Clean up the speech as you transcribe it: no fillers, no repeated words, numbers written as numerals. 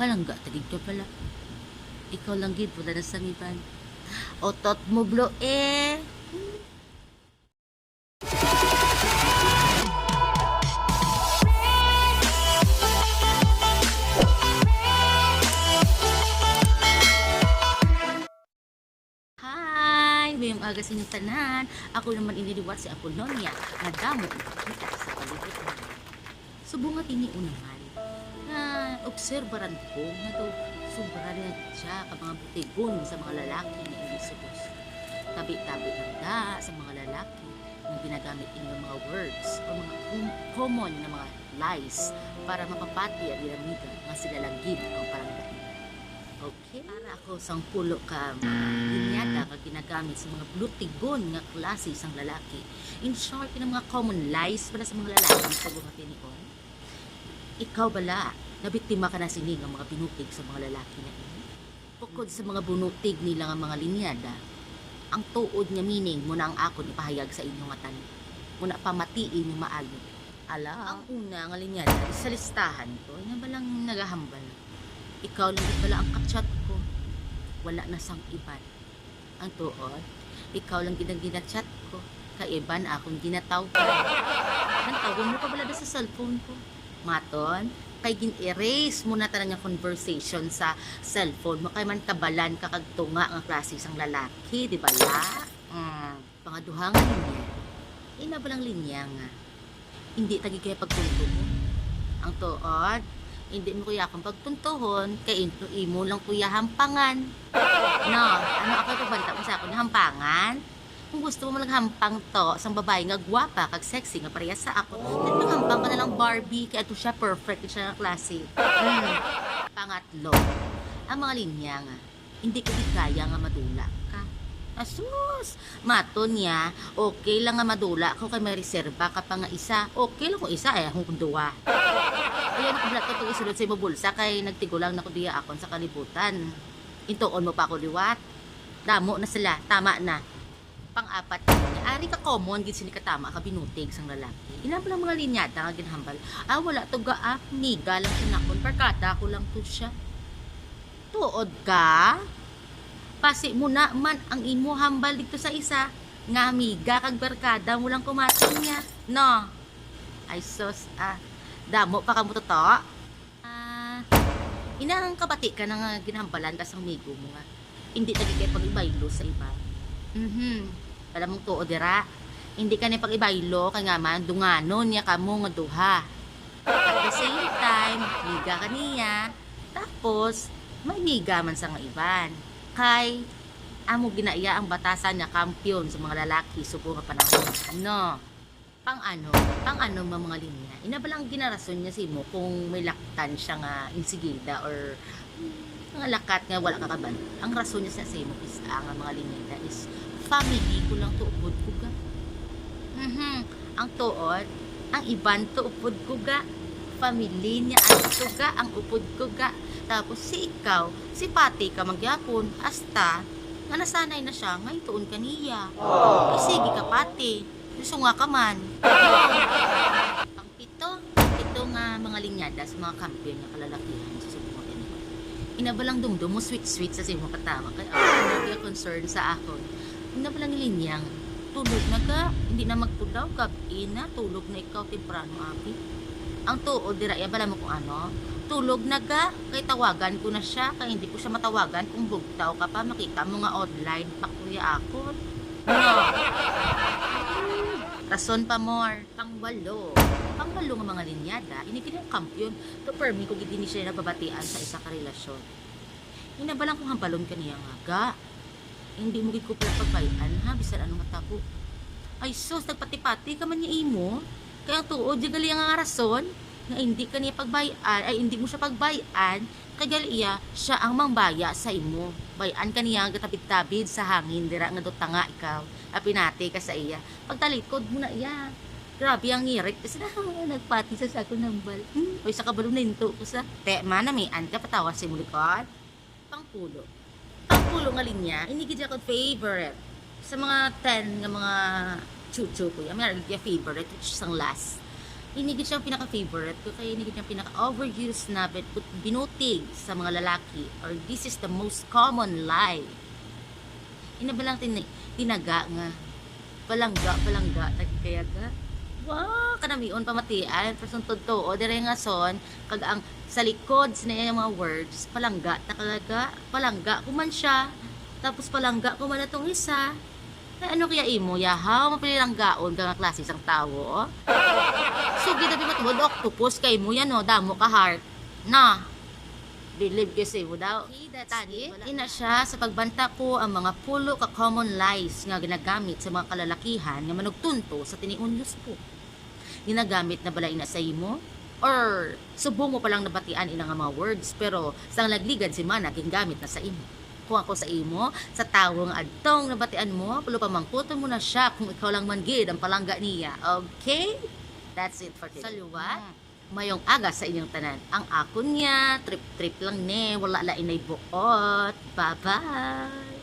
Palangga, tagig ka pala. Ikaw lang gid, wala na sangiban. Otot mo, blo, eh. Hi! Mayong aga sa inyong tanan. Ako naman iniliwat si Apolonia na damo ipakita sa palibutan. Subungat ini unahan na obserbaran ko nga to sobra rin siya ka mga butigon sa mga lalaki na inisubos. Tabi-tabi lang da sa mga lalaki na ginagamit inyong mga words o mga common na mga lies para mapapati ang dinamiga nga sila langgib ang parangdaan. Okay? Para ako sang pulo ka linyada ka ginagamit sa mga blutigon nga klase sang lalaki. In short, yung mga common lies para sa mga lalaki sa mga tinion. Ikaw bala, nabiktima ka na sini ng mga binutig sa mga lalaki na ini. Bukod sa mga bunutig nila nga mga linyada, ang tuod niya meaning muna ang akon ipahayag sa inyo nga tanan. Muna pamatiin yung maayo. Ala, ang una nga linyada, sa listahan ko, na balang nagahambal. Ikaw lang pala ang kachat ko. Wala na sang iban. Ang tuod, ikaw lang ginachat ko. Kaiban akong ginataw ko. Ang tawag mo pa pala sa cellphone ko. Maton, kay gin-erase mo na tanan yung conversation sa cellphone mo. Kay man kabalan kakagtunga ang klase sang lalaki, di ba la? Pangaduhang linya. Inabalang linya nga. Hindi tagi kaya pagtunto mo. Ang tuod, hindi mo kuya akong pagtuntuhon, kay imo lang kuya hampangan. No, ano ako pabanta mo sa akong hampangan? Kung gusto mo maghampang to, sang babae nga gwapa, kag sexy nga pareha sa ako, naghampang ka na lang Barbie, kaya ito siya perfect, siya na klase. Pangatlo, ang mga linya nga, hindi ka di kaya nga madula ka. Asus, mato niya, okay lang nga madula ko kay may reserba ka pa nga isa. Okay lang kung isa, kung duwa. Ayan, kublat ko itong isulod sa imo bulsa kay nagtigulang na ko diya akon sa kalibutan. Intuon mo pa ako liwat. Damo na sila, tama na. Pang-apat, ari ka common gid sini katama ka binutig sang lalaki. Ina lang mga linyada nga ginhambal. Wala to ga niga lang siya nakon, barkada ko lang to siya. Tuod ka? Pasi mo na man ang imo hambal dito sa isa nga amiga kag barkada mo lang kumatin niya. No. Ay sus, damo pa ka mo to. Inang kabati ka na ginhambalan ka sang migo mo nga. Hindi tagi kay pag-ibaylo sa iba. Alam mong tuo dira. Hindi ka ni pag-ibaylo kay nga man dunganon niya kamo nga duha. At the same time, higa ka niya. Tapos, may higa man sa nga iban. Kay amo ginaiya ang batasan niya kampiyon sa mga lalaki subo nga panahon. No. Pang ano mga linya. Inabalang ginarason niya si mo kung may laktan siya nga insigida or mga lakat nga wala kakaban. Ang rason niya sa mo is ang mga linya is family ko lang tuupod ko ga. Ang tuod, ang iban tuupod ko ga. Family niya ang tuga, ang upod ko ga. Tapos si ikaw, si pati ka magyapon, hasta nga nasanay na siya, ngay tuon ka niya. Sige ka pati, gusto nga ka man. Ang ito nga mga linyada sa mga kampiyon na kalalakihan sa subong ganito. Inabalang dumdum mo sweet sa simo katama. Kaya ako concern sa akon. Inabalang linyang, tulog na ka, hindi na magpudaw ka, ina, tulog na ikaw, temprano abi. Ang tuod, dira, bala mo kung ano, tulog na ka, kay tawagan ko na siya, kay hindi ko siya matawagan, kung bugtaw ka pa, makita mo nga online, pakuya ako. No. Rason pa more, pangwalo nga mga linyada, inikin yung kampiyon, to permi kung hindi siya nababatian sa isa ka relasyon. Inabalang kung hambalon ka niya nga, ga, hindi mo gid ko pala pagbayan ha bisan ano matabo. Ay sus, nagpati-pati ka man niya imo. Kaya tuod di gali nga rason nga hindi ka niya pagbayan, ay hindi mo siya pagbayan, kay gali iya siya ang mangbaya sa imo. Bayan ka niya gatabid-tabid sa hangin dira nga dutanga ikaw. Apinati ka sa iya. Pagtalikod mo na iya. Grabe ang ngirit kasi na nagpati sa sako ng bal. Oy sa kabalo na into ko sa te man mi an ka patawa si mulikod. Pangpulo nga linya, inigid ako favorite. Sa mga 10 nga mga chuchu ko, may nagigya favorite, which is ang last. Inigit siyang pinaka-favorite ko, kaya inigit siyang pinaka-overused na binutig sa mga lalaki, or this is the most common lie. Inabalang tinaga nga, palangga, tagkayaga. Wow, kanamion pamatian, persuntod to, o dire nga son, kag ang sa likod, sinaya yung mga words, palangga, kuman siya, tapos palangga, kuman na tong isa. Ano kaya imo, yahaw, mapilanggaon ka nga klase isang tao, oh? So, kita matubod, octopus kay mo yan, no? Damo ka heart. Na, believe kasi mo daw. Tani, ina siya sa pagbanta ko ang mga pulo ka common lies nga ginagamit sa mga kalalakihan nga manugtunto sa tiniunyos po. Ginagamit na bala ina sa imo? Or subong mo palang nabatian ina nga mga words pero sang lagligad si mana gingamit na sa imo. Kung ako sa imo, sa tawo nga adtong nabatian mo, pulo pamangkuton mo na siya kung ikaw lang man gid ang palangga niya. Okay? That's it for today. Saluwat. Mayong aga sa inyong tanan. Ang akon niya, trip-trip lang ne, wala la inay buot. Bye-bye!